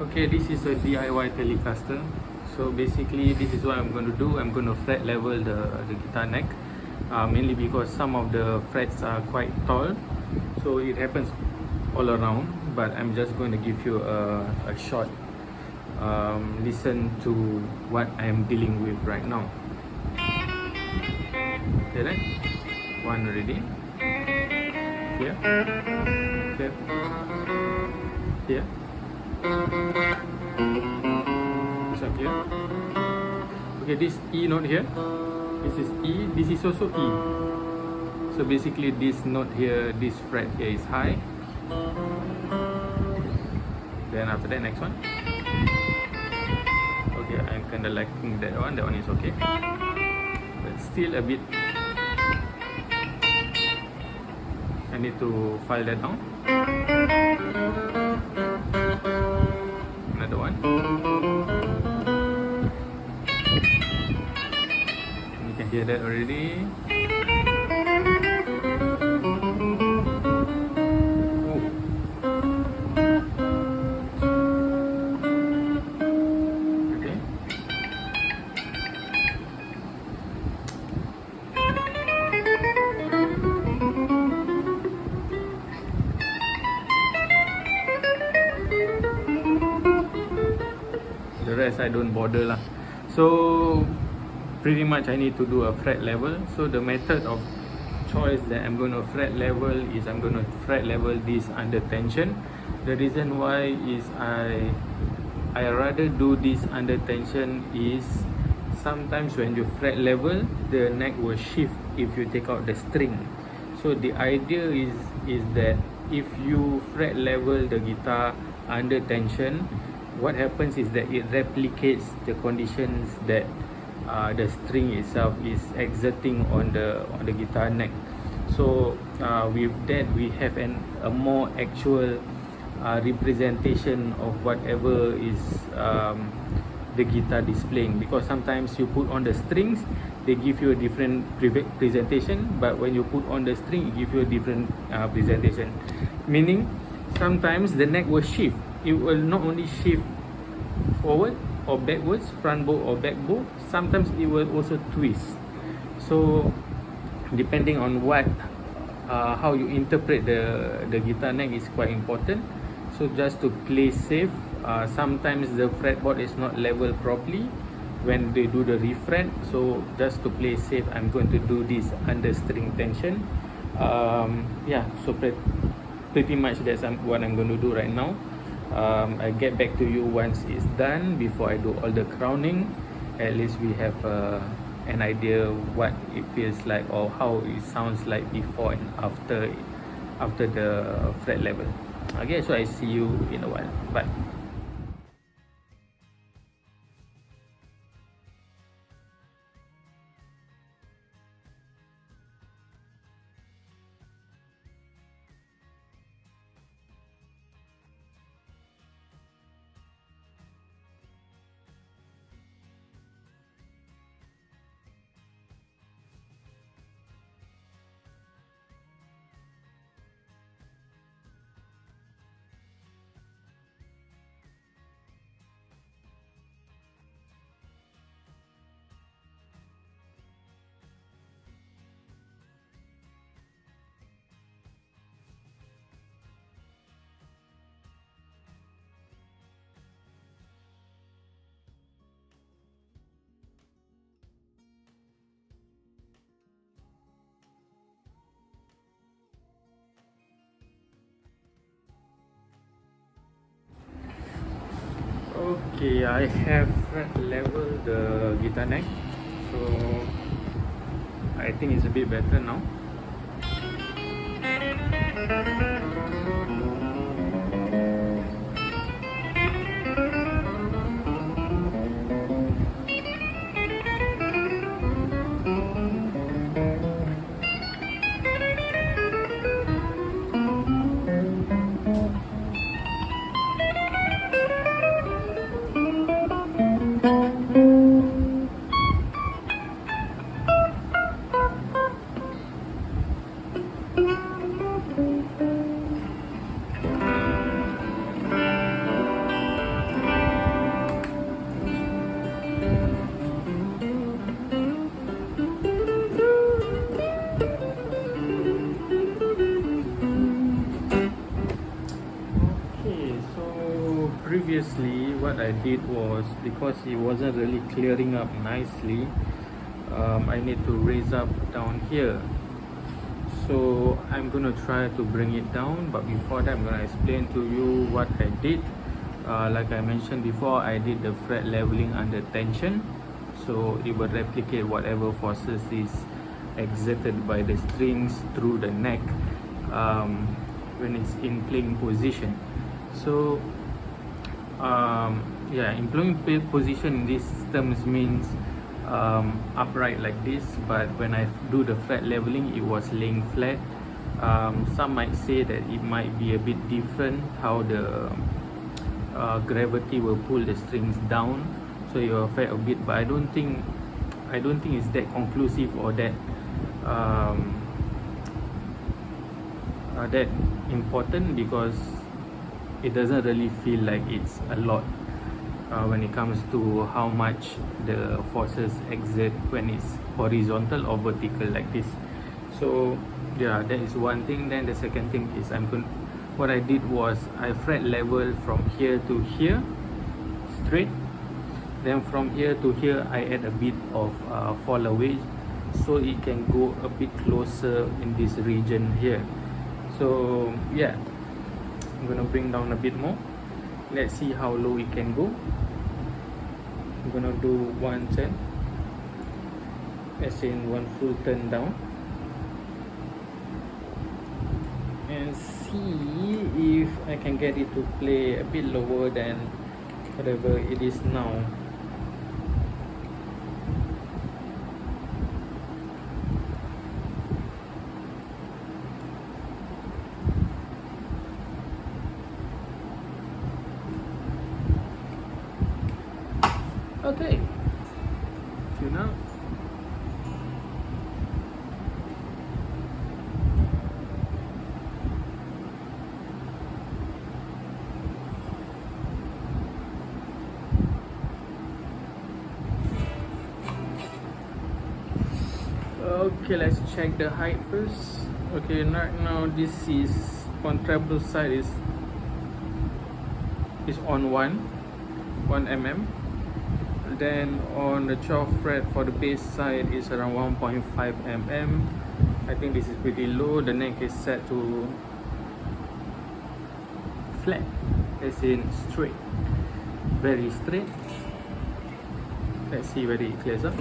Okay, this is a DIY Telecaster. So basically this is what I'm going to do. I'm going to fret level the guitar neck, mainly because some of the frets are quite tall, so it happens all around. But I'm just going to give you a short listen to what I'm dealing with right now. Okay, right? One already. Here. Here. Here. This up here. Okay, this E note here. This is E. This is also E. So basically, this note here, this fret here is high. Then after that, next one. Okay, I'm kind of liking that one. That one is okay, but still a bit. I need to file that down. Another one. You can hear that already. Okay. The rest I don't bother lah. So pretty much I need to do a fret level. So the method of choice that I'm going to fret level is I'm going to fret level this under tension. The reason why is I rather do this under tension is sometimes when you fret level, the neck will shift if you take out the string. So the idea is that if you fret level the guitar under tension, what happens is that it replicates the conditions that the string itself is exerting on the guitar neck. So with that, we have a more actual representation of whatever is the guitar displaying. Because sometimes you put on the strings, they give you a different presentation, but when you put on the string, it gives you a different presentation. Meaning, sometimes the neck will shift. It will not only shift forward or backwards, front bow or back bow, sometimes it will also twist. So depending on what how you interpret the guitar neck is quite important. So just to play safe, sometimes the fretboard is not level properly when they do the refret. So just to play safe, I'm going to do this under string tension. Yeah, so pretty much that's what I'm going to do right now. I'll get back to you once it's done. Before I do all the crowning, at least we have an idea what it feels like or how it sounds like before and after the fret level. Okay, so I see you in a while. Bye. Okay, I have fret level the guitar neck, so I think it's a bit better now. So previously what I did was, because it wasn't really clearing up nicely, I need to raise up down here. So I'm gonna try to bring it down, but before that I'm gonna explain to you what I did. Like I mentioned before, I did the fret leveling under tension, so it will replicate whatever forces is exerted by the strings through the neck when it's in playing position. So yeah, in playing position in these terms means upright like this, but when I do the fret leveling, it was laying flat. Some might say that it might be a bit different how the gravity will pull the strings down, so it will affect a bit, but I don't think it's that conclusive or that that important, because it doesn't really feel like it's a lot when it comes to how much the forces exert when it's horizontal or vertical like this. So yeah, that is one thing. Then the second thing is what I did was I fret level from here to here straight, then from here to here I add a bit of fall away, so it can go a bit closer in this region here. So yeah, I'm gonna bring down a bit more. Let's see how low it can go. I'm gonna do one turn, as in one full turn down, and see if I can get it to play a bit lower than whatever it is now. Okay, tune up. Okay, let's check the height first. Okay, right now this is on treble side is on 1 mm. Then on the 12th fret for the bass side is around 1.5 mm. I think this is pretty low. The neck is set to flat, as in straight, very straight. Let's see whether it clears up.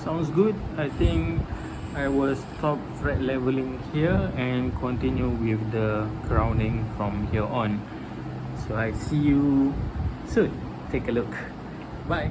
Sounds good. I think I will stop fret leveling here and continue with the crowning from here on. So I see you soon. Take a look. Bye.